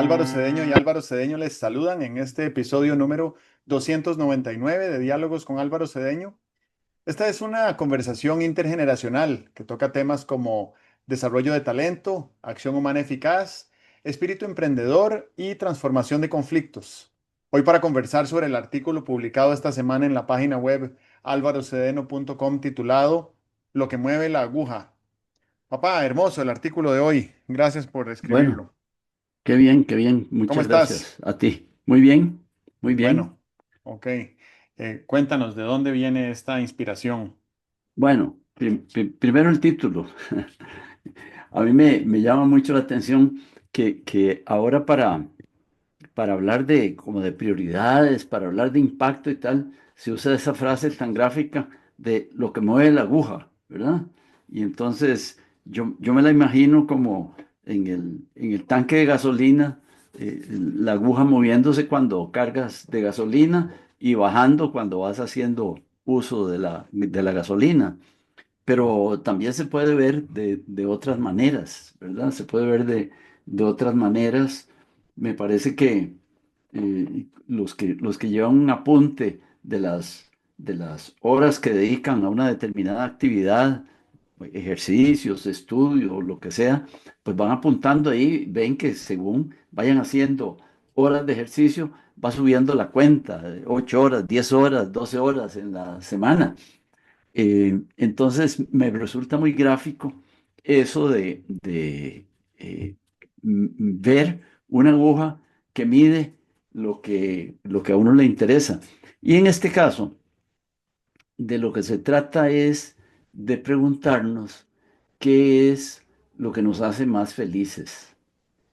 Álvaro Cedeño y Álvaro Cedeño les saludan en este episodio número 299 de Diálogos con Álvaro Cedeño. Esta es una conversación intergeneracional que toca temas como desarrollo de talento, acción humana eficaz, espíritu emprendedor y transformación de conflictos. Hoy para conversar sobre el artículo publicado esta semana en la página web alvarocedeno.com titulado Lo que mueve la aguja. Papá, hermoso el artículo de hoy. Gracias por Bueno, escribirlo. qué bien, qué bien. ¿Cómo Muchas estás? gracias a ti. Muy bien, muy bien. Bueno, ok. Cuéntanos de dónde viene esta inspiración. Bueno, primero el título. A mí me llama mucho la atención que ahora para hablar de como de prioridades, para hablar de impacto y tal, se usa esa frase tan gráfica de lo que mueve la aguja, ¿verdad? Y entonces yo me la imagino como en el tanque de gasolina, la aguja moviéndose cuando cargas de gasolina y bajando cuando vas haciendo uso de la gasolina. Pero también se puede ver de otras maneras, ¿verdad? Se puede ver de otras maneras. Me parece que los que llevan un apunte de las horas que dedican a una determinada actividad, ejercicios, estudio, lo que sea, pues van apuntando ahí, ven que según vayan haciendo horas de ejercicio, va subiendo la cuenta, 8 horas, 10 horas, 12 horas en la semana. Entonces me resulta muy gráfico eso de ver una aguja que mide lo que a uno le interesa. Y en este caso, de lo que se trata es de preguntarnos qué es lo que nos hace más felices.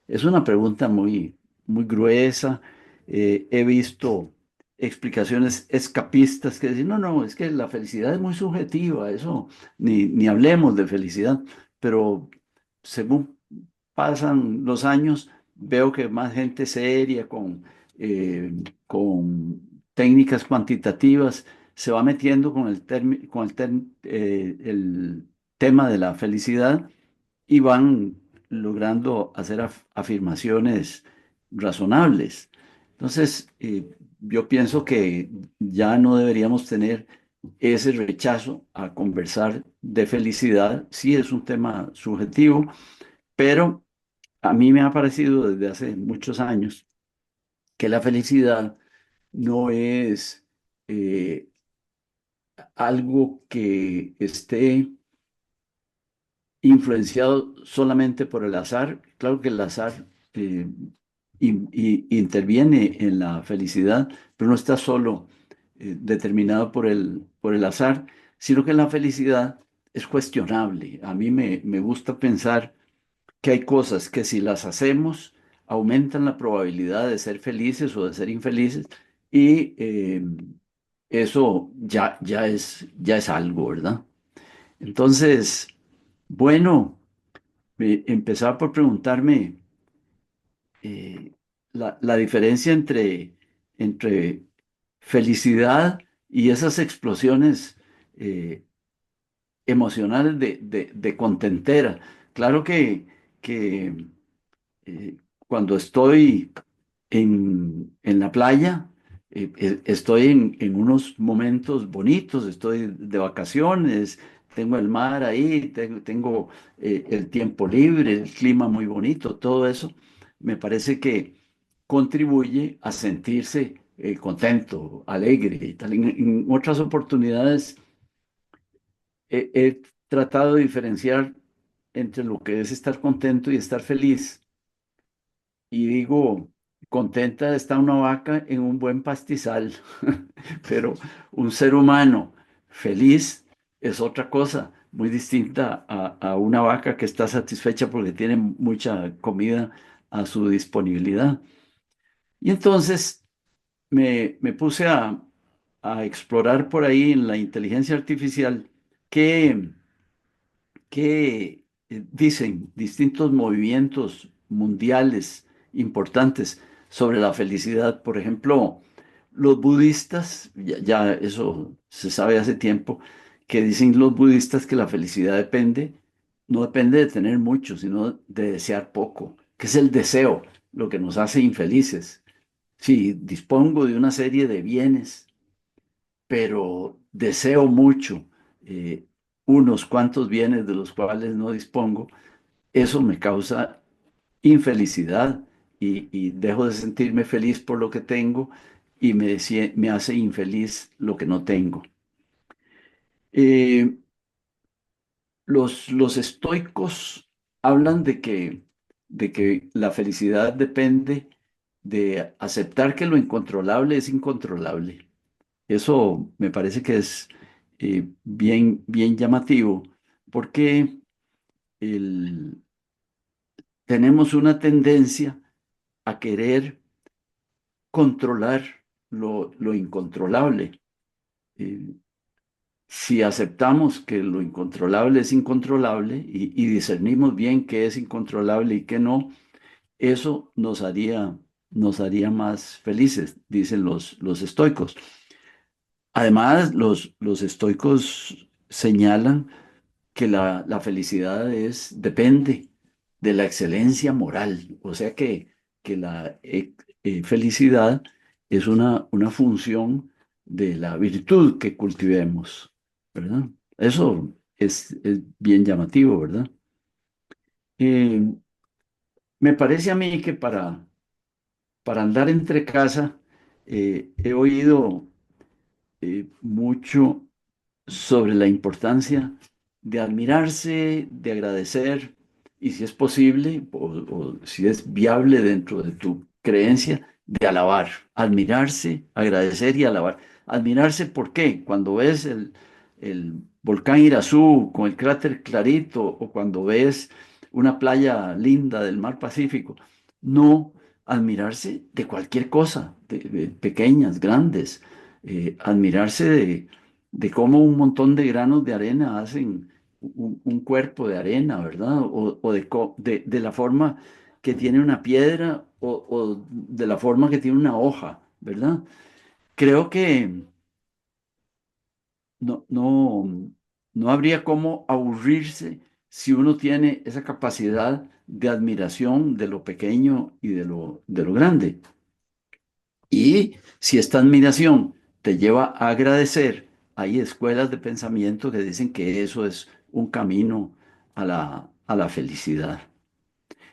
Es una pregunta muy, muy gruesa. He visto explicaciones escapistas que dicen, no, no, es que la felicidad es muy subjetiva, eso, ni hablemos de felicidad. Pero según pasan los años, veo que más gente seria con técnicas cuantitativas se va metiendo con el tema de la felicidad y van logrando hacer afirmaciones razonables. Entonces, yo pienso que ya no deberíamos tener ese rechazo a conversar de felicidad. Sí es un tema subjetivo, pero a mí me ha parecido desde hace muchos años que la felicidad no es eh, algo que esté influenciado solamente por el azar. Claro que el azar interviene en la felicidad, pero no está solo determinado por el azar, sino que la felicidad es cuestionable. A mí me gusta pensar que hay cosas que si las hacemos aumentan la probabilidad de ser felices o de ser infelices y eso ya es algo, ¿verdad? Entonces, bueno, empezaba por preguntarme la diferencia entre felicidad y esas explosiones eh, emocionales de contentera. Claro que cuando estoy en la playa, estoy en unos momentos bonitos, estoy de vacaciones, tengo el mar ahí, tengo el tiempo libre, el clima muy bonito, todo eso me parece que contribuye a sentirse contento, alegre y tal. En otras oportunidades he tratado de diferenciar entre lo que es estar contento y estar feliz. Y digo, contenta está una vaca en un buen pastizal, pero un ser humano feliz es otra cosa, muy distinta a una vaca que está satisfecha porque tiene mucha comida a su disponibilidad. Y entonces me puse a explorar por ahí en la inteligencia artificial qué, qué dicen distintos movimientos mundiales importantes sobre la felicidad. Por ejemplo, los budistas, ya eso se sabe hace tiempo, que dicen los budistas que la felicidad no depende de tener mucho, sino de desear poco, que es el deseo. lo que nos hace infelices. Sí, dispongo de una serie de bienes, pero deseo mucho eh, unos cuantos bienes de los cuales no dispongo. Eso me causa infelicidad y dejo de sentirme feliz por lo que tengo y me hace infeliz lo que no tengo. Eh, los estoicos hablan de que la felicidad depende de aceptar que lo incontrolable es incontrolable. Eso me parece que es bien llamativo, porque el- tenemos una tendencia a querer controlar lo incontrolable. Eh, si aceptamos que lo incontrolable es incontrolable y discernimos bien qué es incontrolable y qué no, eso nos haría más felices, dicen los estoicos. Además, los estoicos señalan que la felicidad depende de la excelencia moral, o sea que la felicidad es una función de la virtud que cultivemos, ¿verdad? Eso es bien llamativo, ¿verdad? Eh, Me parece a mí que para andar entre casa he oído mucho sobre la importancia de admirarse, de agradecer y si es posible o si es viable dentro de tu creencia, de alabar, admirarse, agradecer y alabar. Admirarse, ¿por qué? Cuando ves el volcán Irazú con el cráter clarito o cuando ves una playa linda del mar Pacífico, no admirarse de cualquier cosa, de pequeñas, grandes, admirarse de cómo un montón de granos de arena hacen un cuerpo de arena, ¿verdad? O de la forma que tiene una piedra o de la forma que tiene una hoja, ¿verdad? Creo que no, no habría cómo aburrirse si uno tiene esa capacidad de admiración de lo pequeño y de lo grande. Y si esta admiración te lleva a agradecer, hay escuelas de pensamiento que dicen que eso es un camino a la felicidad.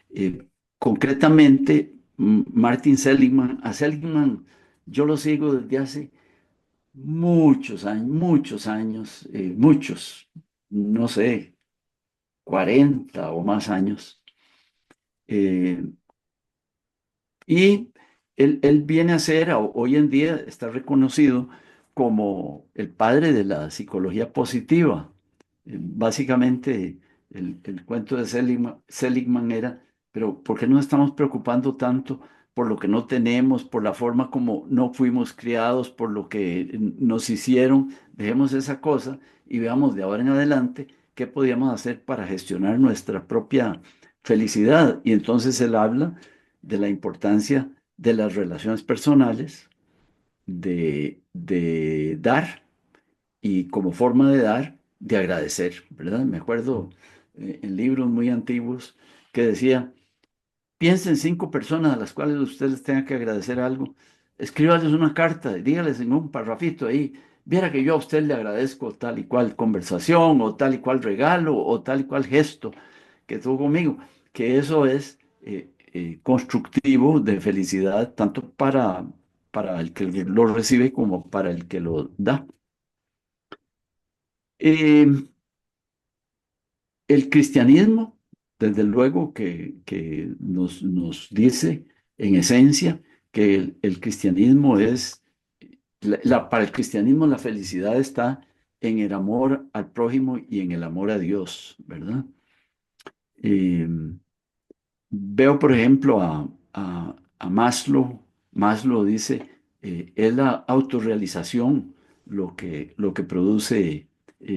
Eh, Concretamente, Martin Seligman, a Seligman yo lo sigo desde hace muchos años, muchos, no sé, 40 o más años. Eh, Y él viene a ser, hoy en día está reconocido como el padre de la psicología positiva. Básicamente, el cuento de Seligman era, pero ¿por qué nos estamos preocupando tanto por lo que no tenemos, por la forma como no fuimos criados, por lo que nos hicieron? Dejemos esa cosa y veamos de ahora en adelante qué podíamos hacer para gestionar nuestra propia felicidad. Y entonces él habla de la importancia de las relaciones personales, de dar y como forma de dar, de agradecer, ¿verdad? Me acuerdo en libros muy antiguos que decía, piensa en 5 personas a las cuales usted les tenga que agradecer algo, escríbales una carta, dígales en un parrafito ahí, viera que yo a usted le agradezco tal y cual conversación o tal y cual regalo o tal y cual gesto que tuvo conmigo, que eso es constructivo de felicidad tanto para el que lo recibe como para el que lo da. Eh, el cristianismo, desde luego que nos dice en esencia que el cristianismo es, para el cristianismo la felicidad está en el amor al prójimo y en el amor a Dios, ¿verdad? Eh, Veo, por ejemplo, a Maslow. Maslow dice, es la autorrealización lo que produce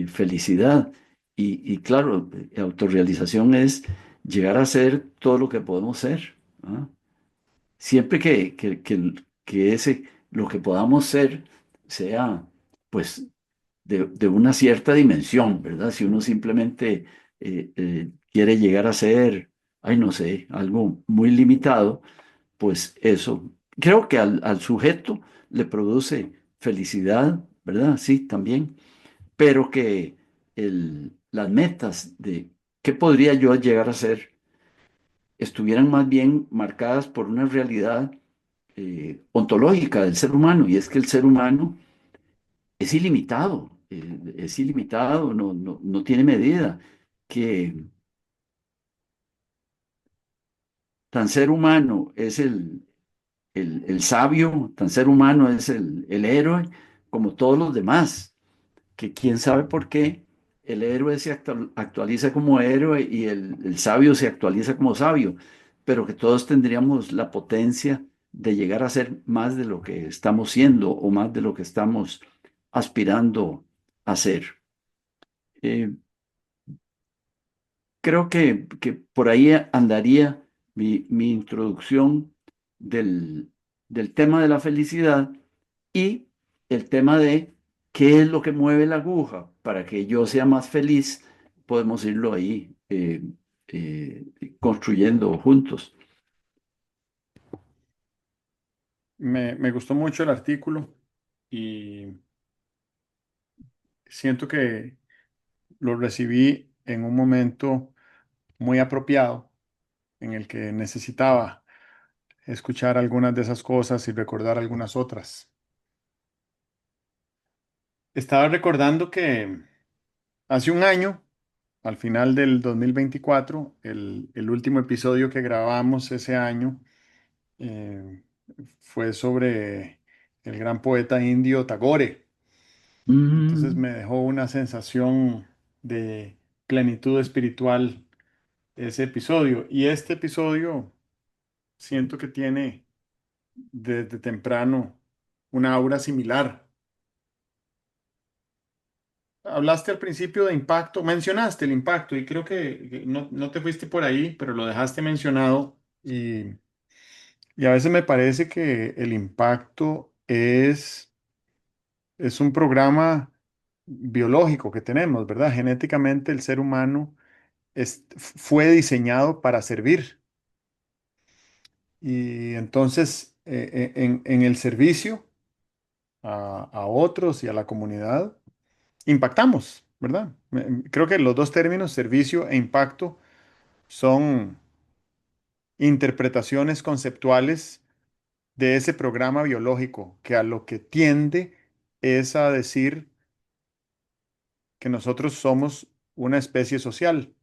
felicidad. Y claro, autorrealización es llegar a ser todo lo que podemos ser. ¿Ah? Siempre que lo que podamos ser sea, pues, de una cierta dimensión, ¿verdad? Si uno simplemente quiere llegar a ser, ay, no sé, algo muy limitado, pues eso, creo que al sujeto le produce felicidad, ¿verdad? Sí, también, pero que las metas de qué podría yo llegar a ser estuvieran más bien marcadas por una realidad ontológica del ser humano, y es que el ser humano es ilimitado, no tiene medida, que tan ser humano es el sabio, tan ser humano es el héroe, como todos los demás, que quién sabe por qué el héroe se actualiza como héroe y el sabio se actualiza como sabio, pero que todos tendríamos la potencia de llegar a ser más de lo que estamos siendo o más de lo que estamos aspirando a ser. Eh, Creo que por ahí andaría mi introducción del, del tema de la felicidad y el tema de qué es lo que mueve la aguja para que yo sea más feliz. Podemos irlo ahí eh, construyendo juntos. Me gustó mucho el artículo y siento que lo recibí en un momento muy apropiado en el que necesitaba escuchar algunas de esas cosas y recordar algunas otras. Estaba recordando que hace un año, al final del 2024, el último episodio que grabamos ese año eh, fue sobre el gran poeta indio Tagore. Entonces Mm, me dejó una sensación de plenitud espiritual ese episodio. Y este episodio siento que tiene desde temprano una aura similar. Hablaste al principio de impacto, mencionaste el impacto y creo que no te fuiste por ahí, pero lo dejaste mencionado y a veces me parece que el impacto es un programa biológico que tenemos, ¿verdad? Genéticamente el ser humano fue diseñado para servir y entonces en el servicio a otros y a la comunidad impactamos, ¿verdad? Creo que los dos términos, servicio e impacto, son interpretaciones conceptuales de ese programa biológico que a lo que tiende es a decir que nosotros somos una especie social.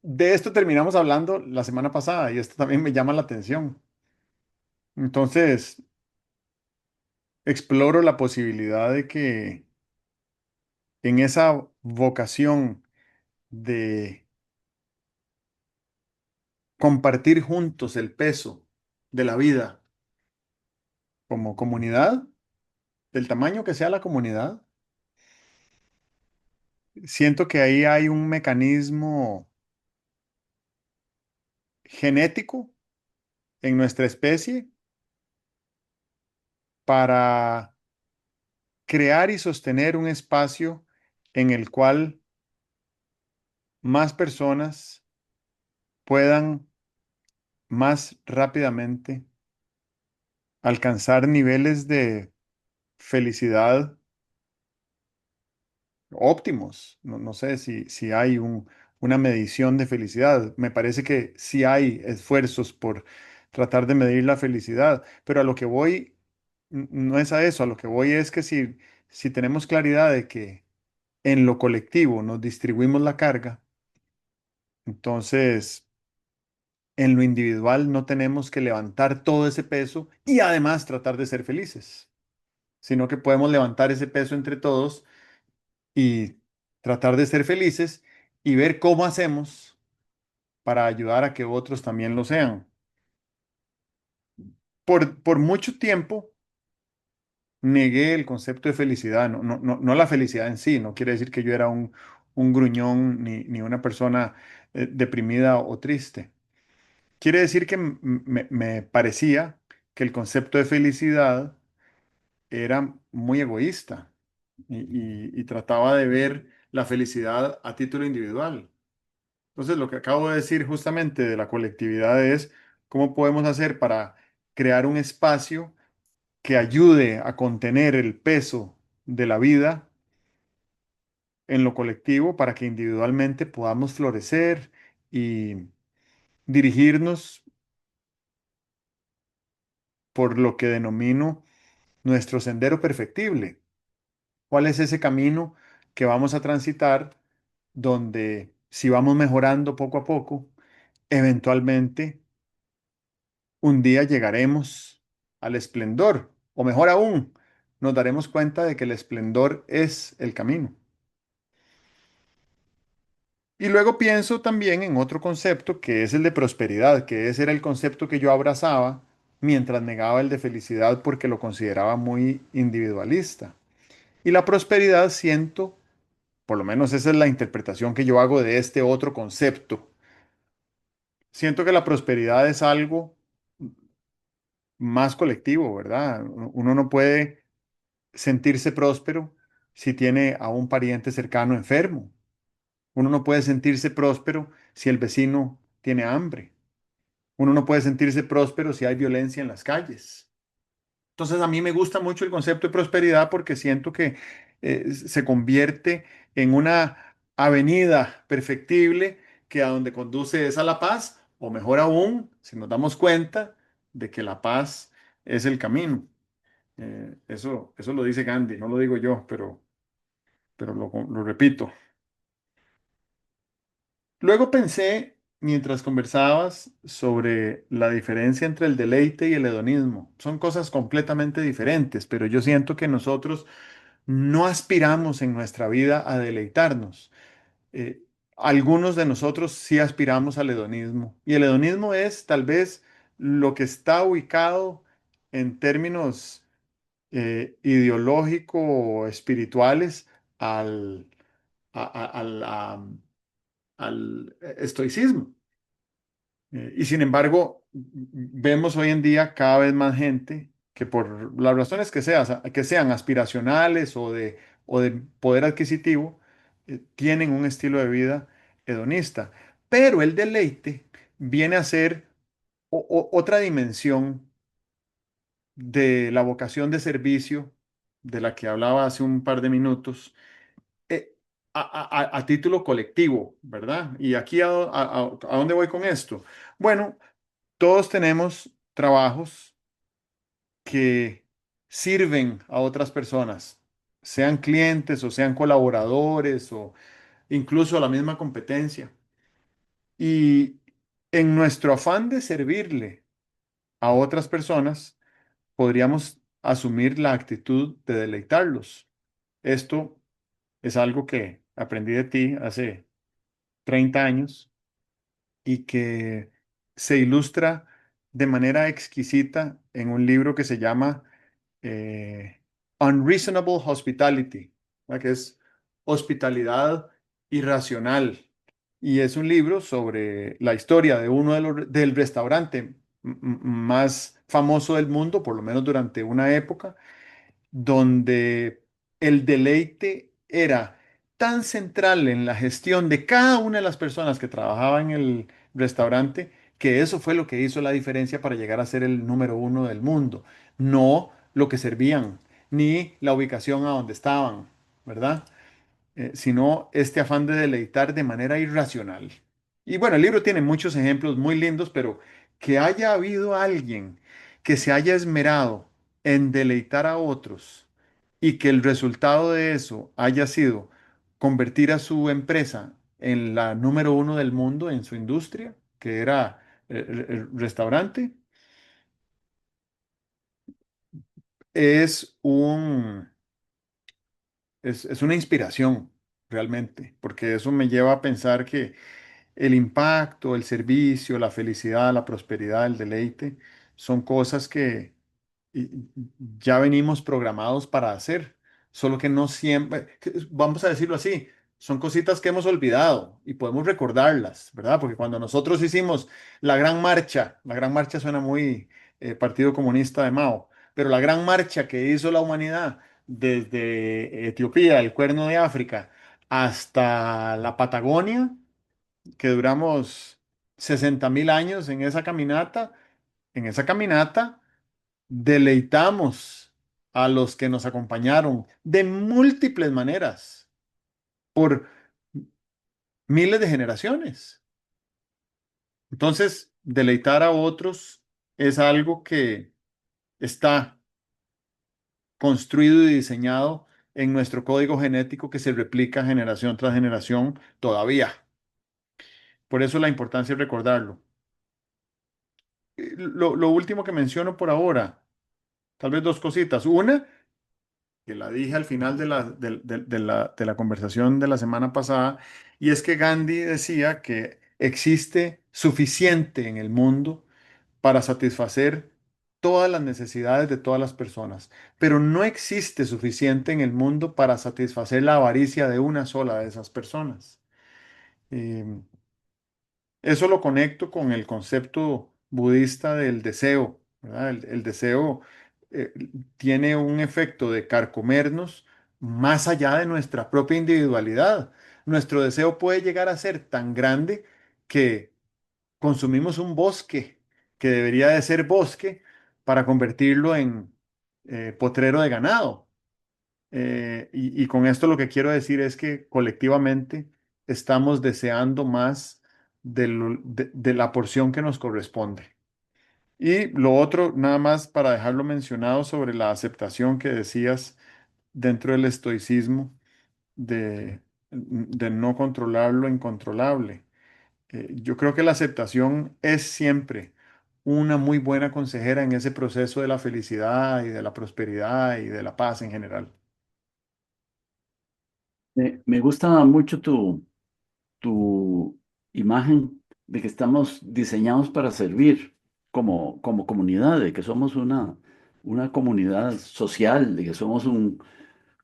De esto terminamos hablando la semana pasada y esto también me llama la atención. Entonces, exploro la posibilidad de que en esa vocación de compartir juntos el peso de la vida como comunidad, del tamaño que sea la comunidad, siento que ahí hay un mecanismo genético en nuestra especie para crear y sostener un espacio en el cual más personas puedan más rápidamente alcanzar niveles de felicidad óptimos. No sé si hay una medición de felicidad. Me parece que sí hay esfuerzos por tratar de medir la felicidad, pero a lo que voy no es a eso, a lo que voy es que si tenemos claridad de que en lo colectivo nos distribuimos la carga, entonces en lo individual no tenemos que levantar todo ese peso y además tratar de ser felices, sino que podemos levantar ese peso entre todos y tratar de ser felices y ver cómo hacemos para ayudar a que otros también lo sean. Por mucho tiempo negué el concepto de felicidad, no la felicidad en sí, no quiere decir que yo era un gruñón ni una persona deprimida o triste. Quiere decir que me parecía que el concepto de felicidad era muy egoísta y trataba de ver la felicidad a título individual. Entonces, lo que acabo de decir justamente de la colectividad es ¿Cómo podemos hacer para crear un espacio que ayude a contener el peso de la vida en lo colectivo para que individualmente podamos florecer y dirigirnos por lo que denomino nuestro sendero perfectible? ¿Cuál es ese camino que vamos a transitar donde si vamos mejorando poco a poco, eventualmente un día llegaremos al esplendor? O mejor aún, nos daremos cuenta de que el esplendor es el camino. Y luego pienso también en otro concepto que es el de prosperidad, que ese era el concepto que yo abrazaba mientras negaba el de felicidad porque lo consideraba muy individualista. Y la prosperidad siento, por lo menos esa es la interpretación que yo hago de este otro concepto, siento que la prosperidad es algo más colectivo, ¿verdad? Uno no puede sentirse próspero si tiene a un pariente cercano enfermo. Uno no puede sentirse próspero si el vecino tiene hambre. Uno no puede sentirse próspero si hay violencia en las calles. Entonces a mí me gusta mucho el concepto de prosperidad porque siento que se convierte en una avenida perfectible que a donde conduce es a la paz, o mejor aún, si nos damos cuenta de que la paz es el camino. Eso lo dice Gandhi, no lo digo yo, pero lo repito. Luego pensé, mientras conversabas, sobre la diferencia entre el deleite y el hedonismo. Son cosas completamente diferentes, pero yo siento que nosotros no aspiramos en nuestra vida a deleitarnos. Eh, Algunos de nosotros sí aspiramos al hedonismo. Y el hedonismo es tal vez lo que está ubicado en términos ideológico o espirituales al, al al estoicismo. Y sin embargo, vemos hoy en día cada vez más gente que por las razones que sean aspiracionales o de poder adquisitivo, tienen un estilo de vida hedonista. Pero el deleite viene a ser otra dimensión de la vocación de servicio de la que hablaba hace un par de minutos, eh, a título colectivo, ¿verdad? Y aquí a dónde voy con esto. Bueno, todos tenemos trabajos que sirven a otras personas, sean clientes o sean colaboradores o incluso a la misma competencia. Y en nuestro afán de servirle a otras personas, podríamos asumir la actitud de deleitarlos. Esto es algo que aprendí de ti hace 30 años y que se ilustra de manera exquisita en un libro que se llama Unreasonable Hospitality, ¿verdad? Que es hospitalidad irracional. Y es un libro sobre la historia de del restaurante más famoso del mundo, por lo menos durante una época, donde el deleite era tan central en la gestión de cada una de las personas que trabajaban en el restaurante, que eso fue lo que hizo la diferencia para llegar a ser el número uno del mundo. No lo que servían, ni la ubicación a donde estaban, ¿verdad? Sino este afán de deleitar de manera irracional. Y bueno, el libro tiene muchos ejemplos muy lindos, pero que haya habido alguien que se haya esmerado en deleitar a otros y que el resultado de eso haya sido convertir a su empresa en la número uno del mundo en su industria, que era el restaurante, es es una inspiración realmente, porque eso me lleva a pensar que el impacto, el servicio, la felicidad, la prosperidad, el deleite, son cosas que ya venimos programados para hacer, solo que no siempre, vamos a decirlo así, son cositas que hemos olvidado y podemos recordarlas, ¿verdad? Porque cuando nosotros hicimos la gran marcha suena muy Partido Comunista de Mao, pero la gran marcha que hizo la humanidad desde Etiopía, el Cuerno de África, hasta la Patagonia, que duramos 60.000 años en esa caminata, en esa caminata deleitamos a los que nos acompañaron de múltiples maneras por miles de generaciones. Entonces, deleitar a otros es algo que está construido y diseñado en nuestro código genético que se replica generación tras generación todavía. Por eso la importancia de recordarlo. Lo último que menciono por ahora, tal vez dos cositas. Una, que la dije al final de la conversación de la semana pasada, y es que Gandhi decía que existe suficiente en el mundo para satisfacer todas las necesidades de todas las personas, pero no existe suficiente en el mundo para satisfacer la avaricia de una sola de esas personas. Eh, Eso lo conecto con el concepto budista del deseo, ¿verdad? El deseo eh, tiene un efecto de carcomernos más allá de nuestra propia individualidad. Nuestro deseo puede llegar a ser tan grande que consumimos un bosque que debería de ser bosque para convertirlo en potrero de ganado. Y con esto lo que quiero decir es que colectivamente estamos deseando más de la porción que nos corresponde. Y lo otro, nada más para dejarlo mencionado sobre la aceptación que decías dentro del estoicismo de no controlar lo incontrolable. Yo creo que la aceptación es siempre una muy buena consejera en ese proceso de la felicidad y de la prosperidad y de la paz en general. Me gusta mucho tu imagen de que estamos diseñados para servir como comunidad, de que somos una comunidad social, de que somos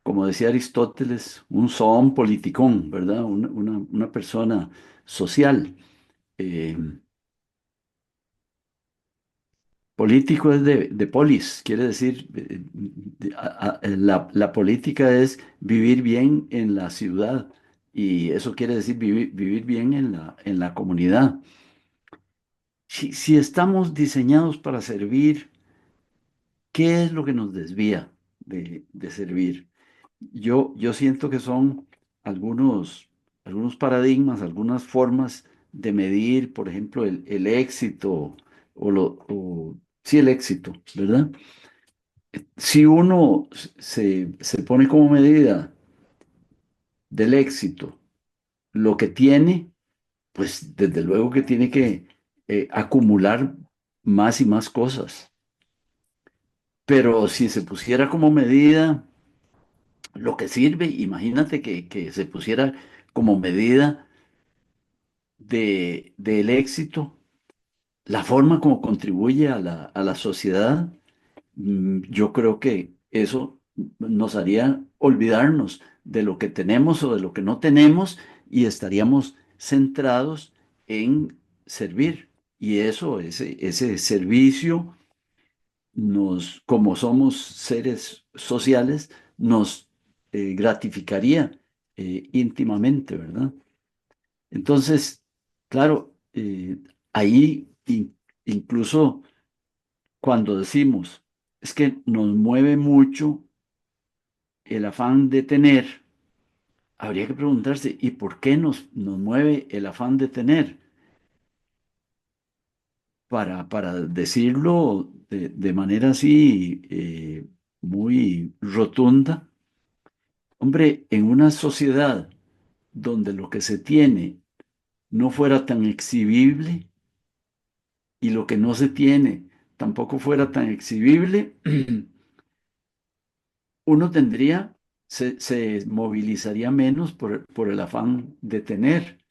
como decía Aristóteles, un zoon politikon, ¿verdad? Una persona social. Eh, Político es de polis, quiere decir, la política es vivir bien en la ciudad y eso quiere decir vivir bien en la comunidad. Si estamos diseñados para servir, ¿qué es lo que nos desvía de servir? Yo siento que son algunos paradigmas, algunas formas de medir, por ejemplo, el éxito sí, el éxito, ¿verdad? Si uno se pone como medida del éxito lo que tiene, pues desde luego que tiene que acumular más y más cosas. Pero si se pusiera como medida lo que sirve, imagínate que se pusiera como medida del éxito, la forma como contribuye a la sociedad. Yo creo que eso nos haría olvidarnos de lo que tenemos o de lo que no tenemos y estaríamos centrados en servir. Y eso, ese servicio, como somos seres sociales, nos gratificaría íntimamente, ¿verdad? Entonces, claro, ahí incluso cuando decimos, es que nos mueve mucho el afán de tener, habría que preguntarse, ¿y por qué nos mueve el afán de tener? Para decirlo de manera así muy rotunda, hombre, en una sociedad donde lo que se tiene no fuera tan exhibible y lo que no se tiene tampoco fuera tan exhibible, uno se movilizaría menos por el afán de tener.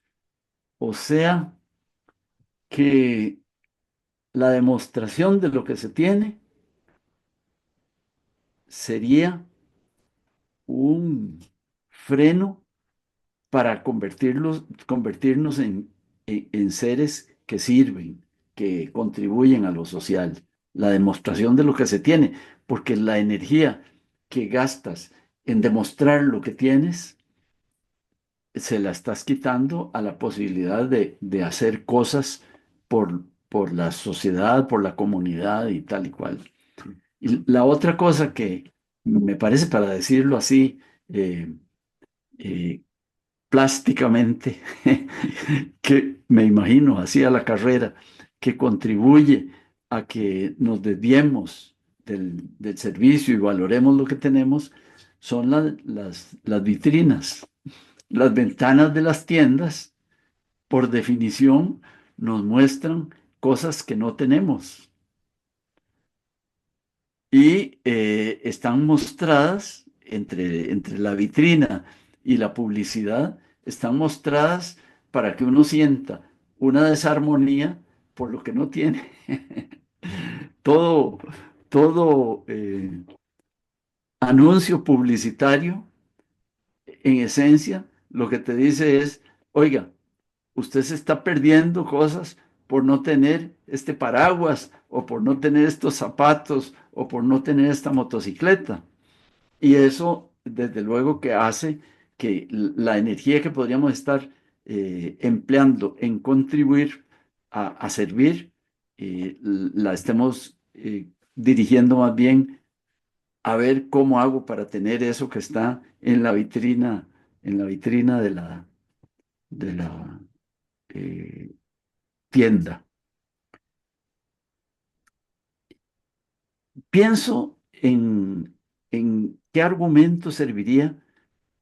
O sea que la demostración de lo que se tiene sería un freno para convertirnos en seres que sirven, que contribuyen a lo social. La demostración de lo que se tiene, porque la energía que gastas en demostrar lo que tienes, se la estás quitando a la posibilidad de hacer cosas por, por la sociedad, por la comunidad y tal y cual. Y la otra cosa que me parece, para decirlo así, eh, eh, plásticamente, que me imagino así a la carrera, que contribuye a que nos desviemos del servicio y valoremos lo que tenemos, son las vitrinas. Las ventanas de las tiendas, por definición, nos muestran cosas que no tenemos y están mostradas entre la vitrina y la publicidad, están mostradas para que uno sienta una desarmonía por lo que no tiene. Todo, todo anuncio publicitario, en esencia, lo que te dice es, oiga, usted se está perdiendo cosas por no tener este paraguas o por no tener estos zapatos o por no tener esta motocicleta. Y eso, desde luego, que hace que la energía que podríamos estar empleando en contribuir a servir, la estemos dirigiendo más bien a ver cómo hago para tener eso que está en la vitrina de la eh, tienda. Pienso en qué argumento serviría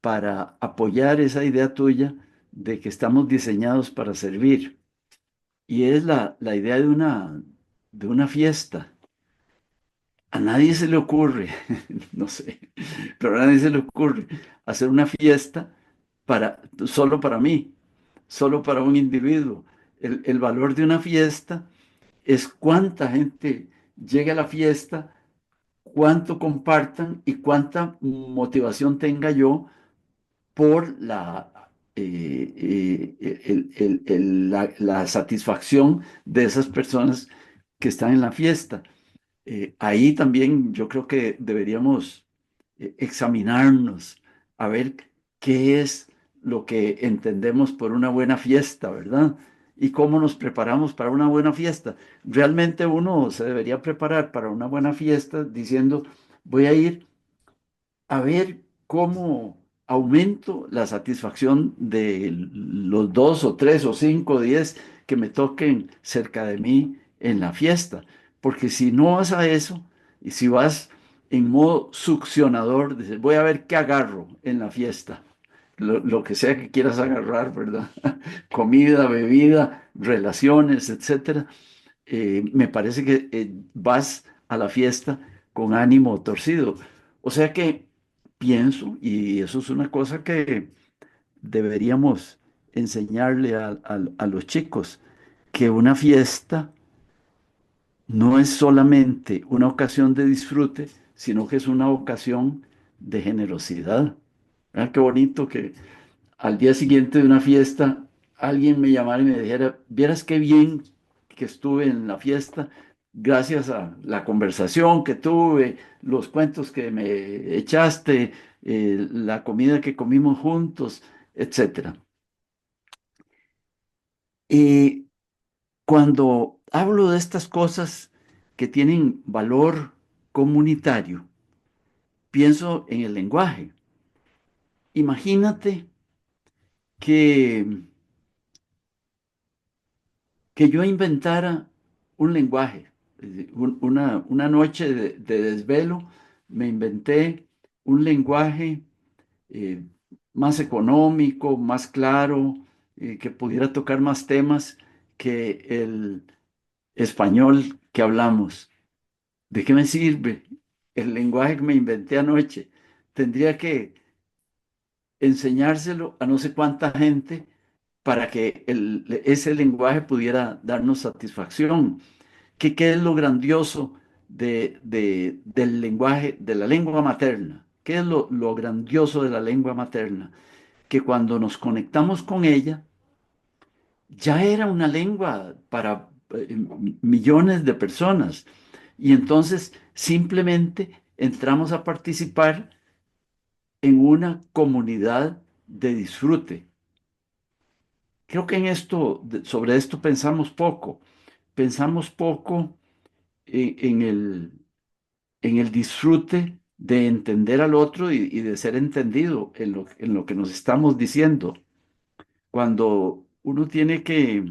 para apoyar esa idea tuya de que estamos diseñados para servir. Y es la idea de una fiesta. A nadie se le ocurre, no sé, pero a nadie se le ocurre hacer una fiesta solo para mí, solo para un individuo. El valor de una fiesta es cuánta gente llega a la fiesta, cuánto compartan y cuánta motivación tenga yo por la satisfacción de esas personas que están en la fiesta. Ahí también yo creo que deberíamos examinarnos a ver qué es lo que entendemos por una buena fiesta, ¿verdad? Y cómo nos preparamos para una buena fiesta. Realmente uno se debería preparar para una buena fiesta diciendo, voy a ir a ver cómo aumento la satisfacción de los 2 o 3 o 5 o 10 que me toquen cerca de mí en la fiesta. Porque si no vas a eso, y si vas en modo succionador, dices, voy a ver qué agarro en la fiesta, lo que sea que quieras agarrar, ¿verdad? Comida, bebida, relaciones, etcétera. Me parece que vas a la fiesta con ánimo torcido. O sea que pienso, y eso es una cosa que deberíamos enseñarle a los chicos, que una fiesta no es solamente una ocasión de disfrute, sino que es una ocasión de generosidad. Ah, qué bonito que al día siguiente de una fiesta alguien me llamara y me dijera, vieras qué bien que estuve en la fiesta, gracias a la conversación que tuve, los cuentos que me echaste, la comida que comimos juntos, etcétera. Y cuando hablo de estas cosas que tienen valor comunitario, pienso en el lenguaje. Imagínate que yo inventara un lenguaje. Una noche de desvelo me inventé un lenguaje eh, más económico, más claro, que pudiera tocar más temas que el español que hablamos. ¿De qué me sirve el lenguaje que me inventé anoche? Tendría que enseñárselo a no sé cuánta gente para que ese lenguaje pudiera darnos satisfacción. ¿Qué es lo grandioso del lenguaje, de la lengua materna? ¿Qué es lo grandioso de la lengua materna? Que cuando nos conectamos con ella, ya era una lengua para millones de personas. Y entonces simplemente entramos a participar en una comunidad de disfrute. Creo que sobre esto pensamos poco, pensamos poco en en el disfrute de entender al otro y de ser entendido en lo que nos estamos diciendo. Cuando uno tiene que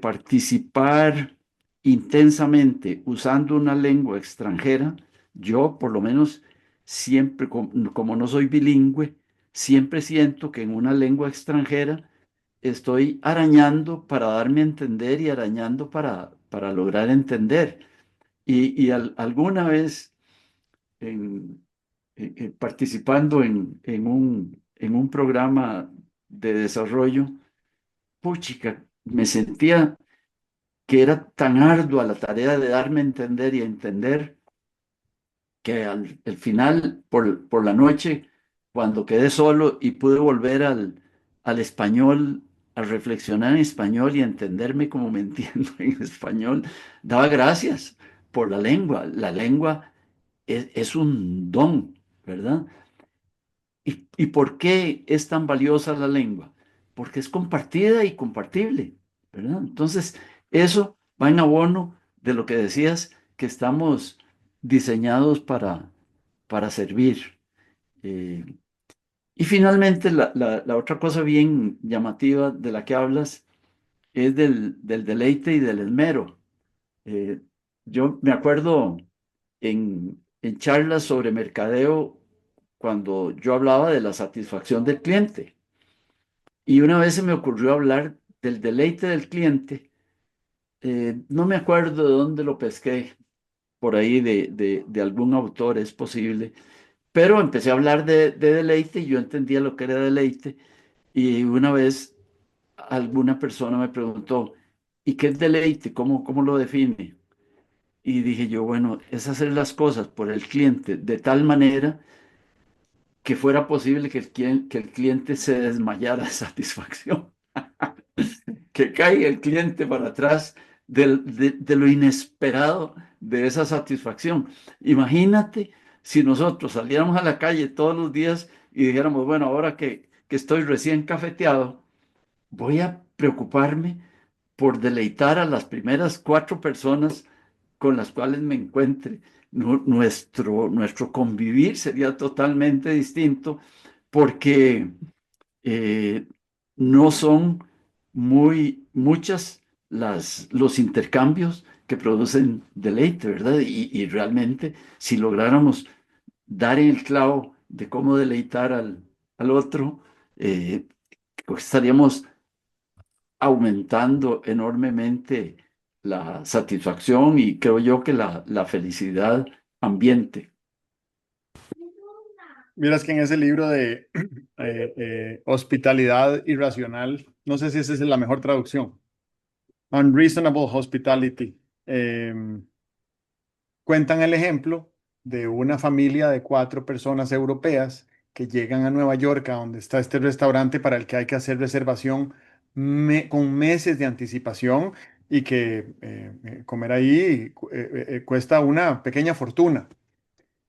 participar intensamente usando una lengua extranjera, yo por lo menos siempre, como no soy bilingüe, siempre siento que en una lengua extranjera estoy arañando para darme a entender y arañando para lograr entender. Alguna vez en- participando en un programa de desarrollo, puchica, me sentía que era tan ardua la tarea de darme a entender y a entender que al final, por la noche, cuando quedé solo y pude volver al español, a reflexionar en español y a entenderme como me entiendo en español, daba gracias por la lengua. La lengua es un don, ¿verdad? Y por qué es tan valiosa la lengua? Porque es compartida y compartible, ¿verdad? Entonces, eso va en abono de lo que decías, que estamos diseñados para servir. Eh, y finalmente, la otra cosa bien llamativa de la que hablas es del deleite y del esmero. Eh, yo me acuerdo en charlas sobre mercadeo cuando yo hablaba de la satisfacción del cliente. Y una vez se me ocurrió hablar del deleite del cliente. No me acuerdo de dónde lo pesqué, por ahí de algún autor, es posible. Pero empecé a hablar de deleite y yo entendía lo que era deleite. Y una vez alguna persona me preguntó, ¿y qué es deleite? ¿Cómo lo define? Y dije yo, bueno, es hacer las cosas por el cliente de tal manera que fuera posible que el cliente se desmayara de satisfacción, que caiga el cliente para atrás de lo inesperado de esa satisfacción. Imagínate si nosotros saliéramos a la calle todos los días y dijéramos, bueno, ahora que estoy recién cafeteado, voy a preocuparme por deleitar a las primeras cuatro personas con las cuales me encuentre. Nuestro convivir sería totalmente distinto porque eh, no son muchas los intercambios que producen deleite, ¿verdad? Y realmente si lográramos dar en el clavo de cómo deleitar al otro, eh, pues estaríamos aumentando enormemente la satisfacción y creo yo que la felicidad ambiente. Miras que en ese libro de Hospitalidad Irracional, no sé si esa es la mejor traducción, Unreasonable Hospitality, eh, cuentan el ejemplo de una familia de cuatro personas europeas que llegan a Nueva York, a donde está este restaurante para el que hay que hacer reservación con meses de anticipación y que comer ahí cuesta una pequeña fortuna.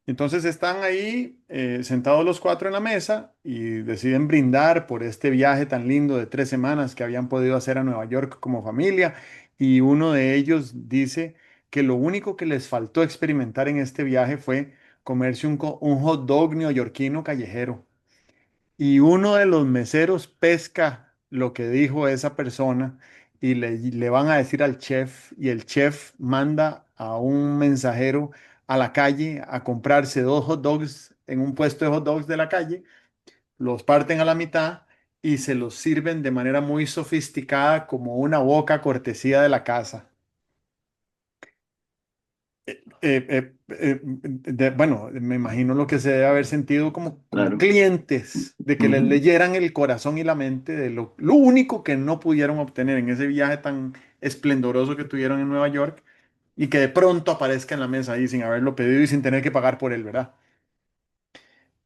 Entonces están ahí sentados los cuatro en la mesa y deciden brindar por este viaje tan lindo de 3 semanas que habían podido hacer a Nueva York como familia. Y uno de ellos dice que lo único que les faltó experimentar en este viaje fue comerse un hot dog neoyorquino callejero. Y uno de los meseros pesca lo que dijo esa persona y le van a decir al chef y el chef manda a un mensajero a la calle a comprarse dos hot dogs en un puesto de hot dogs de la calle, los parten a la mitad y se los sirven de manera muy sofisticada como una boca cortesía de la casa. Bueno, me imagino lo que se debe haber sentido como Claro. clientes, de que les Ujú. leyeran el corazón y la mente de lo único que no pudieron obtener en ese viaje tan esplendoroso que tuvieron en Nueva York y que de pronto aparezca en la mesa ahí sin haberlo pedido y sin tener que pagar por él, ¿verdad?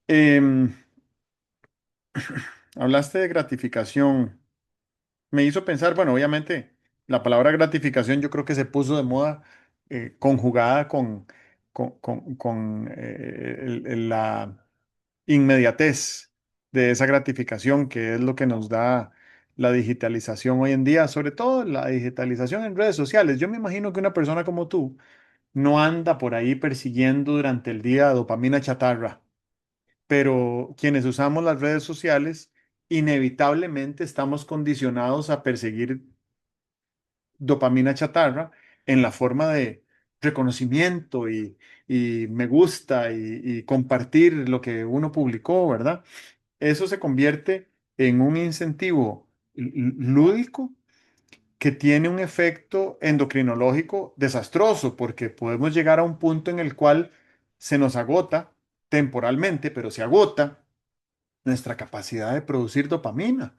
Em, hablaste de gratificación. Me hizo pensar, bueno, obviamente la palabra gratificación yo creo que se puso de moda conjugada con la inmediatez de esa gratificación que es lo que nos da la digitalización hoy en día, sobre todo la digitalización en redes sociales. Yo me imagino que una persona como tú no anda por ahí persiguiendo durante el día dopamina chatarra, pero quienes usamos las redes sociales inevitablemente estamos condicionados a perseguir dopamina chatarra en la forma de reconocimiento y me gusta y compartir lo que uno publicó, ¿verdad? Eso se convierte en un incentivo lúdico que tiene un efecto endocrinológico desastroso, porque podemos llegar a un punto en el cual se nos agota temporalmente, pero se agota nuestra capacidad de producir dopamina.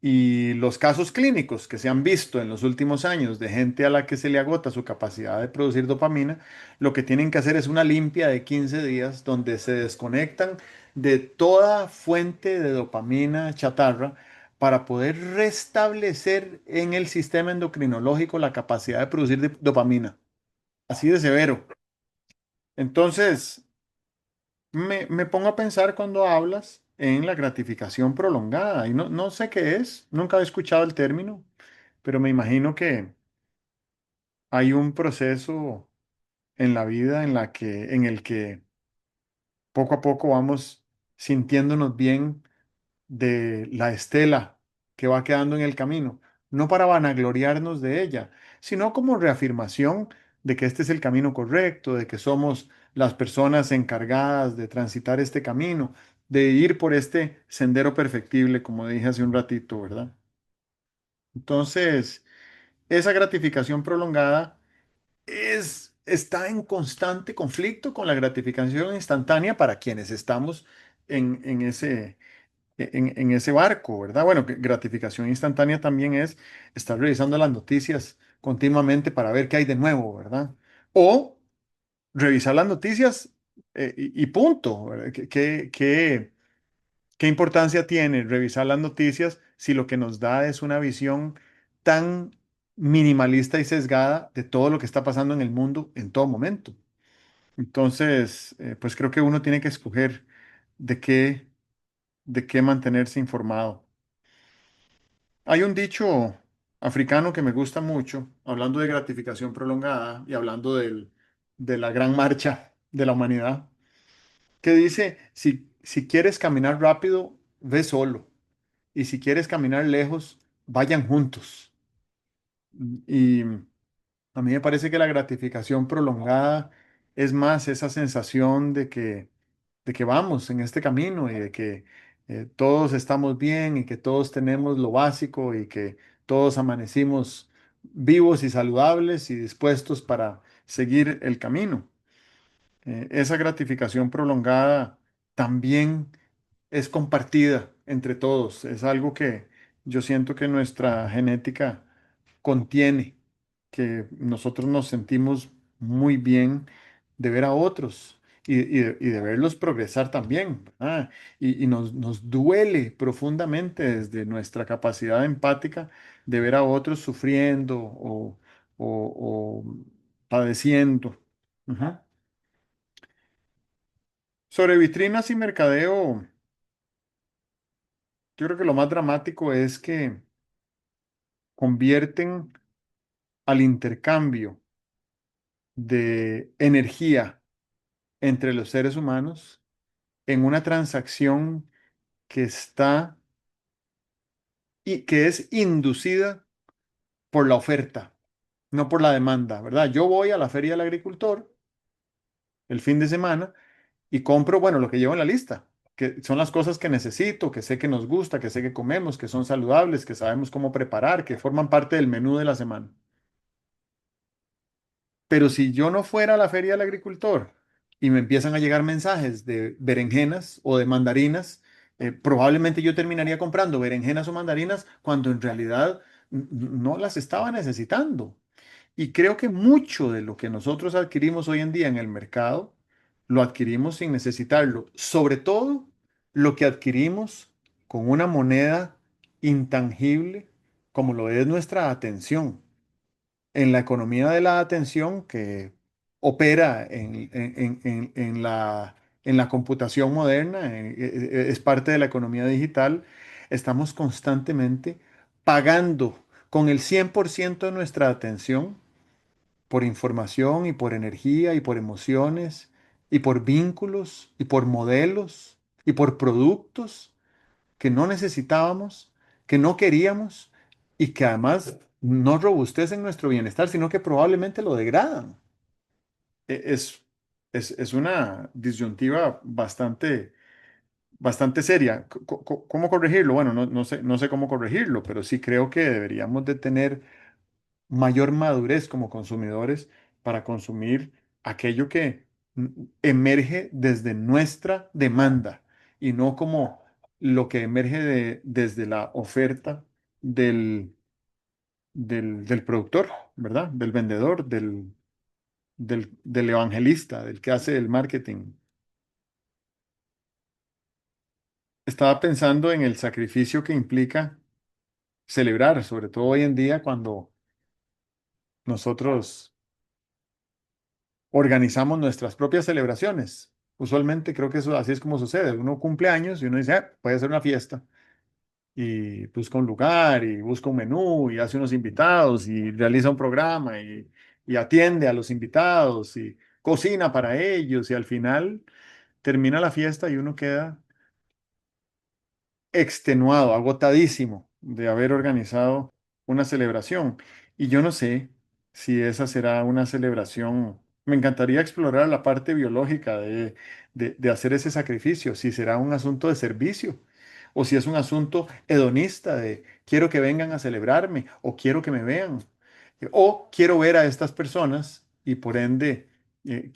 Y los casos clínicos que se han visto en los últimos años de gente a la que se le agota su capacidad de producir dopamina, lo que tienen que hacer es una limpia de 15 días donde se desconectan de toda fuente de dopamina chatarra para poder restablecer en el sistema endocrinológico la capacidad de producir dopamina. Así de severo. Entonces, me pongo a pensar cuando hablas en la gratificación prolongada y no sé qué es, nunca he escuchado el término, pero me imagino que hay un proceso en la vida en el que poco a poco vamos sintiéndonos bien de la estela que va quedando en el camino, no para vanagloriarnos de ella, sino como reafirmación de que este es el camino correcto, de que somos las personas encargadas de transitar este camino, de ir por este sendero perfectible, como dije hace un ratito, ¿verdad? Entonces, esa gratificación prolongada está en constante conflicto con la gratificación instantánea para quienes estamos en ese en ese barco, ¿verdad? Bueno, que gratificación instantánea también es estar revisando las noticias continuamente para ver qué hay de nuevo, ¿verdad? O revisar las noticias y punto, ¿verdad? ¿Qué importancia tiene revisar las noticias si lo que nos da es una visión tan minimalista y sesgada de todo lo que está pasando en el mundo en todo momento? Entonces, pues creo que uno tiene que escoger de de qué mantenerse informado. Hay un dicho africano que me gusta mucho, hablando de gratificación prolongada y hablando de la gran marcha de la humanidad, que dice, si quieres caminar rápido, ve solo, y si quieres caminar lejos, vayan juntos. Y a mí me parece que la gratificación prolongada es más esa sensación de que vamos en este camino y de que todos estamos bien y que todos tenemos lo básico y que todos amanecimos vivos y saludables y dispuestos para seguir el camino. Esa gratificación prolongada también es compartida entre todos. Es algo que yo siento que nuestra genética contiene, que nosotros nos sentimos muy bien de ver a otros y de verlos progresar también, ¿verdad? Y nos duele profundamente desde nuestra capacidad empática de ver a otros sufriendo o padeciendo. Ujú. Sobre vitrinas y mercadeo, yo creo que lo más dramático es que convierten al intercambio de energía entre los seres humanos en una transacción que está y que es inducida por la oferta, no por la demanda, ¿verdad? Yo voy a la feria del agricultor el fin de semana y compro, bueno, lo que llevo en la lista, que son las cosas que necesito, que sé que nos gusta, que sé que comemos, que son saludables, que sabemos cómo preparar, que forman parte del menú de la semana. Pero si yo no fuera a la feria del agricultor y me empiezan a llegar mensajes de berenjenas o de mandarinas, probablemente yo terminaría comprando berenjenas o mandarinas cuando en realidad no las estaba necesitando. Y creo que mucho de lo que nosotros adquirimos hoy en día en el mercado, lo adquirimos sin necesitarlo. Sobre todo lo que adquirimos con una moneda intangible como lo es nuestra atención en la economía de la atención que opera en la computación moderna, es parte de la economía digital, estamos constantemente pagando con el 100% de nuestra atención por información y por energía y por emociones y por vínculos y por modelos y por productos que no necesitábamos, que no queríamos y que además no robustecen nuestro bienestar, sino que probablemente lo degradan. Es, es una disyuntiva bastante seria. ¿Cómo corregirlo? Bueno, no sé cómo corregirlo, pero sí creo que deberíamos de tener mayor madurez como consumidores para consumir aquello que emerge desde nuestra demanda y no como lo que emerge desde la oferta del, del productor, ¿verdad? Del vendedor, del evangelista, del que hace el marketing. Estaba pensando en el sacrificio que implica celebrar, sobre todo hoy en día cuando nosotros organizamos nuestras propias celebraciones. Usualmente creo que eso así es como sucede. Uno cumple años y uno dice, "Ah, puede hacer una fiesta." Y busca un lugar y busca un menú y hace unos invitados y realiza un programa y atiende a los invitados y cocina para ellos y al final termina la fiesta y uno queda extenuado, agotadísimo de haber organizado una celebración. Y yo no sé si esa será una celebración. Me encantaría explorar la parte biológica de hacer ese sacrificio, si será un asunto de servicio o si es un asunto hedonista de quiero que vengan a celebrarme o quiero que me vean o quiero ver a estas personas y por ende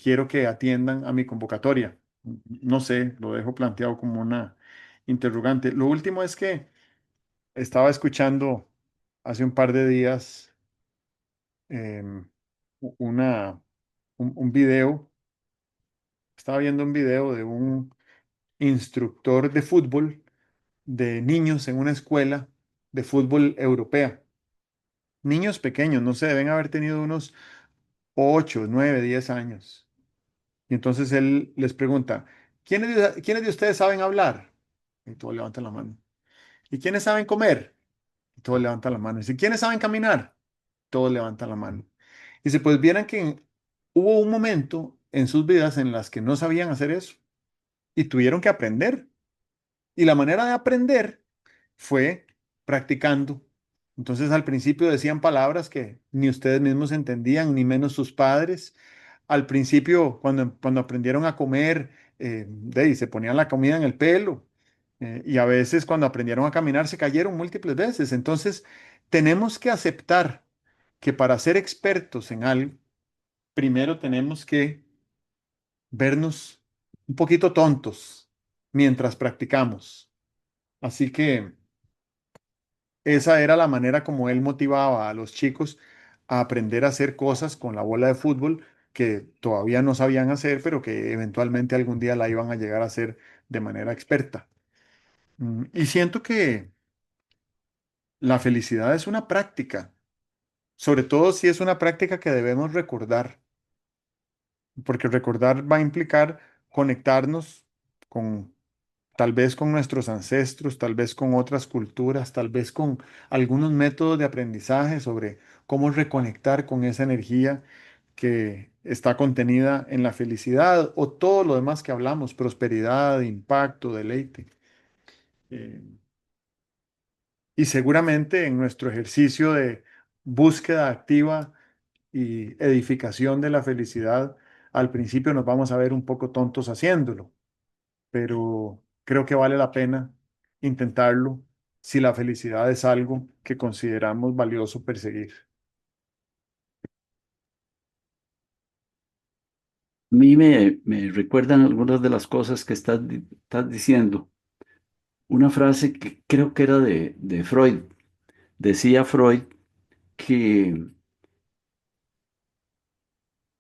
quiero que atiendan a mi convocatoria. No sé, lo dejo planteado como una interrogante. Lo último es que estaba escuchando hace un par de días em, una, un video, estaba viendo un video de un instructor de fútbol de niños en una escuela de fútbol europea. Niños pequeños, no sé, deben haber tenido unos 8 9 10 años. Y entonces él les pregunta, quiénes de ustedes saben hablar? Y todos levantan la mano. ¿Y quiénes saben comer? Y todos levantan la mano. Dice, ¿quiénes saben caminar? Todos levantan la mano. Dice, pues vieran que hubo un momento en sus vidas en las que no sabían hacer eso y tuvieron que aprender. Y la manera de aprender fue practicando. Entonces al principio decían palabras que ni ustedes mismos entendían, ni menos sus padres. Al principio, cuando aprendieron a comer, se ponían la comida en el pelo. Y a veces cuando aprendieron a caminar se cayeron múltiples veces. Entonces tenemos que aceptar que para ser expertos en algo, primero tenemos que vernos un poquito tontos mientras practicamos. Así que esa era la manera como él motivaba a los chicos a aprender a hacer cosas con la bola de fútbol que todavía no sabían hacer, pero que eventualmente algún día la iban a llegar a hacer de manera experta. Y siento que la felicidad es una práctica, sobre todo si es una práctica que debemos recordar, porque recordar va a implicar conectarnos con tal vez con nuestros ancestros, tal vez con otras culturas, tal vez con algunos métodos de aprendizaje sobre cómo reconectar con esa energía que está contenida en la felicidad o todo lo demás que hablamos, prosperidad, impacto, deleite. Eh, y seguramente en nuestro ejercicio de búsqueda activa y edificación de la felicidad, al principio nos vamos a ver un poco tontos haciéndolo, pero creo que vale la pena intentarlo si la felicidad es algo que consideramos valioso perseguir. A mí me recuerdan algunas de las cosas que estás diciendo. Una frase que creo que era de Freud. Decía Freud que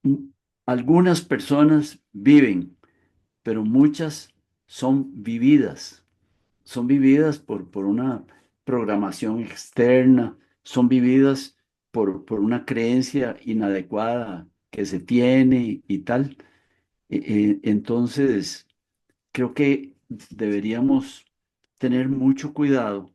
mm, algunas personas viven, pero muchas son vividas. Son vividas por una programación externa, son vividas por una creencia inadecuada que se tiene y tal. Entonces, creo que deberíamos tener mucho cuidado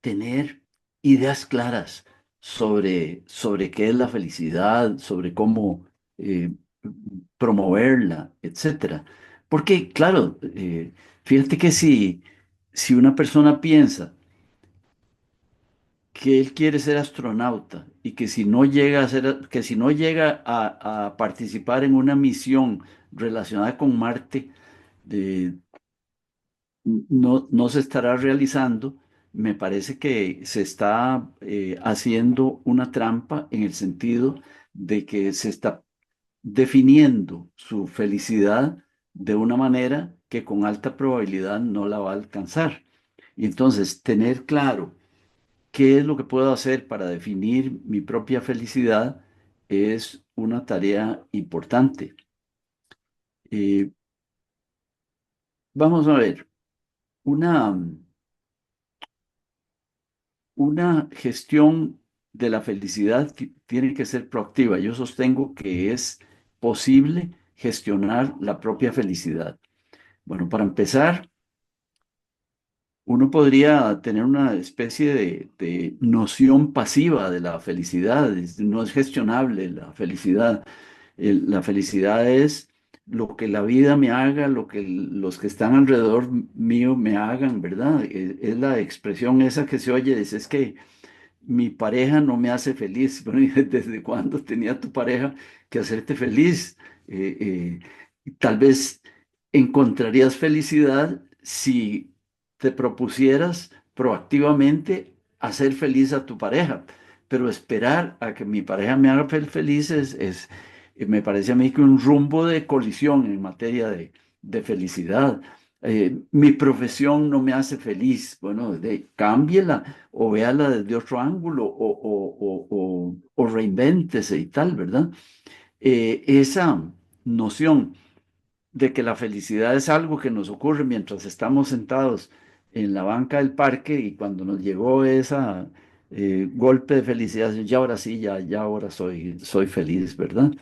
tener ideas claras sobre qué es la felicidad, sobre cómo eh, promoverla, etcétera. Porque, claro, fíjate que si una persona piensa que él quiere ser astronauta y que si no llega a ser, que si no llega a participar en una misión relacionada con Marte, eh, no se estará realizando. Me parece que se está haciendo una trampa en el sentido de que se está definiendo su felicidad de una manera que con alta probabilidad no la va a alcanzar. Y entonces, tener claro qué es lo que puedo hacer para definir mi propia felicidad es una tarea importante. Eh, Vamos a ver, una, una gestión de la felicidad tiene que ser proactiva. Yo sostengo que es posible gestionar la propia felicidad. Bueno, para empezar, uno podría tener una especie de noción pasiva de la felicidad. No es gestionable la felicidad. La felicidad es lo que la vida me haga, lo que los que están alrededor mío me hagan, ¿verdad? Es la expresión esa que se oye, es que mi pareja no me hace feliz. Bueno, ¿y desde cuándo tenía tu pareja que hacerte feliz? Tal vez encontrarías felicidad si te propusieras proactivamente hacer feliz a tu pareja, pero esperar a que mi pareja me haga feliz me parece a mí que un rumbo de colisión en materia de felicidad. Mi profesión no me hace feliz. Bueno, cámbiela o véala desde otro ángulo o reinvéntese y tal, ¿verdad? Esa noción de que la felicidad es algo que nos ocurre mientras estamos sentados en la banca del parque y cuando nos llegó esa golpe de felicidad, ya ahora sí, ya ahora soy feliz, ¿verdad?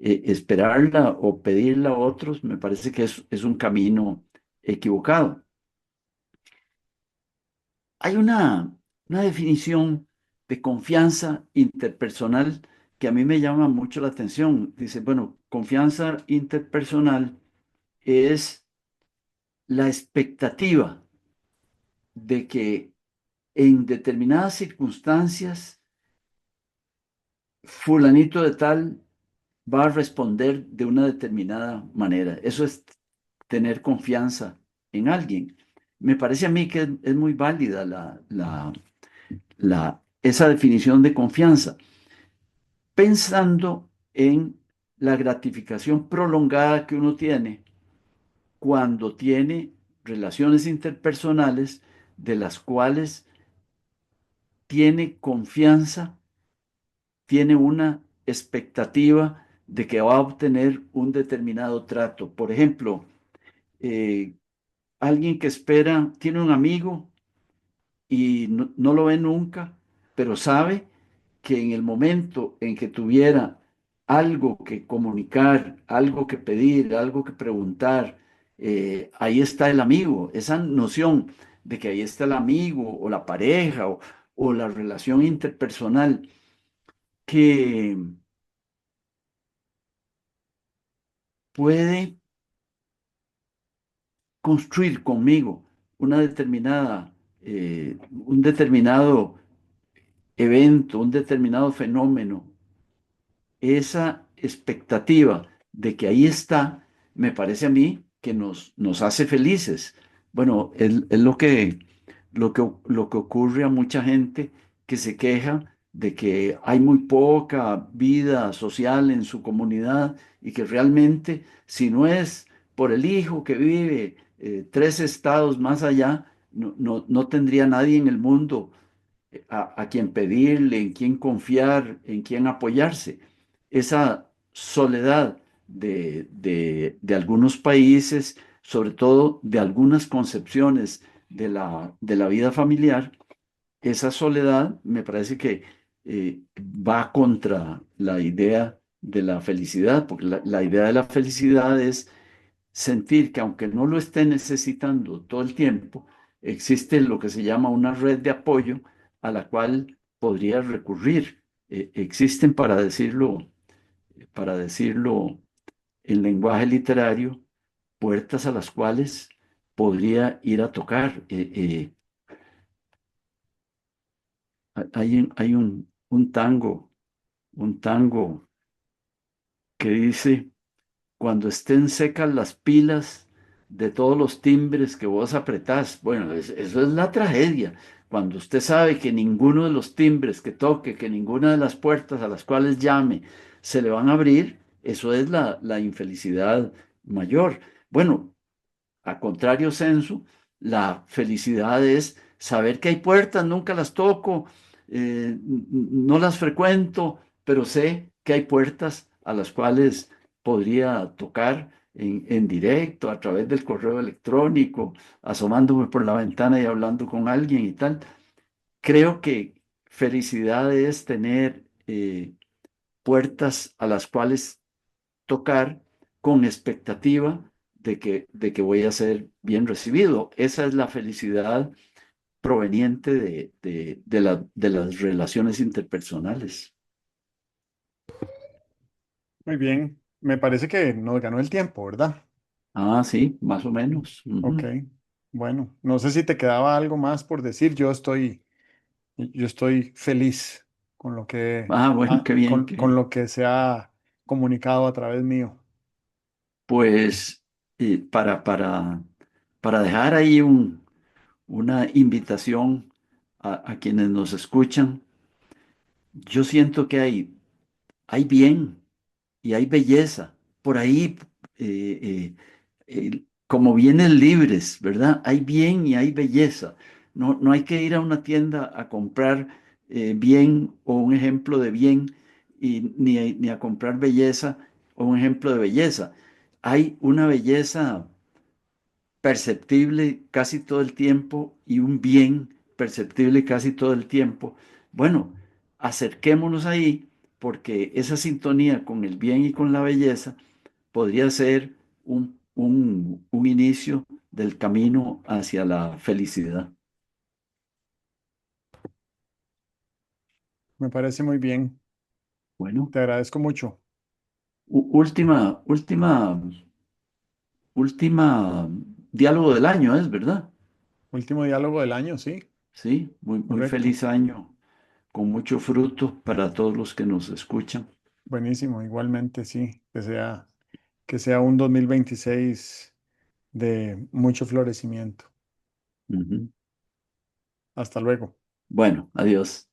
Esperarla o pedirla a otros me parece que es un camino equivocado. Hay una definición de confianza interpersonal que a mí me llama mucho la atención. Dice, bueno, confianza interpersonal es la expectativa de que en determinadas circunstancias fulanito de tal va a responder de una determinada manera. Eso es tener confianza en alguien. Me parece a mí que es muy válida esa definición de confianza, pensando en la gratificación prolongada que uno tiene cuando tiene relaciones interpersonales de las cuales tiene confianza, tiene una expectativa de que va a obtener un determinado trato. Por ejemplo, eh, alguien que espera, tiene un amigo y no lo ve nunca, pero sabe que en el momento en que tuviera algo que comunicar, algo que pedir, algo que preguntar, ahí está el amigo. Esa noción de que ahí está el amigo o la pareja o la relación interpersonal que puede construir conmigo una determinada, un determinado evento, un determinado fenómeno, esa expectativa de que ahí está, me parece a mí que nos hace felices. Bueno, es lo que ocurre a mucha gente que se queja de que hay muy poca vida social en su comunidad y que realmente si no es por el hijo que vive 3 estados más allá, no tendría nadie en el mundo a quien pedirle, en quién confiar, en quién apoyarse. Esa soledad de algunos países, sobre todo de algunas concepciones de la vida familiar, esa soledad me parece que va contra la idea de la felicidad, porque la idea de la felicidad es sentir que aunque no lo esté necesitando todo el tiempo, existe lo que se llama una red de apoyo a la cual podría recurrir. Existen, para decirlo en lenguaje literario, puertas a las cuales podría ir a tocar. Hay un tango que dice, cuando estén secas las pilas de todos los timbres que vos apretás. Bueno, eso es la tragedia. Cuando usted sabe que ninguno de los timbres que toque, que ninguna de las puertas a las cuales llame se le van a abrir, eso es la infelicidad mayor. Bueno, a contrario sensu, la felicidad es saber que hay puertas, nunca las toco, no las frecuento, pero sé que hay puertas a las cuales podría tocar en directo, a través del correo electrónico, asomándome por la ventana y hablando con alguien y tal. Creo que felicidad es tener puertas a las cuales tocar con expectativa de que voy a ser bien recibido. Esa es la felicidad proveniente de las relaciones interpersonales. Muy bien. Me parece que nos ganó el tiempo, ¿verdad? Ah, sí, más o menos. Ok. Ujú. Bueno, no sé si te quedaba algo más por decir. Yo estoy feliz con lo que, Ah, bueno, qué bien, con, qué con bien. lo que se ha comunicado a través mío. Pues para dejar ahí una invitación a quienes nos escuchan, yo siento que hay bien y hay belleza. Por ahí, como bienes libres, ¿verdad? Hay bien y hay belleza. No hay que ir a una tienda a comprar bien o un ejemplo de bien ni a comprar belleza o un ejemplo de belleza. Hay una belleza perceptible casi todo el tiempo y un bien perceptible casi todo el tiempo. Bueno, acerquémonos ahí porque esa sintonía con el bien y con la belleza podría ser un inicio del camino hacia la felicidad. Me parece muy bien. Bueno, Te agradezco mucho. última diálogo del año, ¿es verdad? Último diálogo del año, sí, Sí, muy correcto. feliz año, con mucho fruto para todos los que nos escuchan. Buenísimo, igualmente, sí. Que sea un 2026 de mucho florecimiento. Ujú. Hasta luego. Bueno, adiós.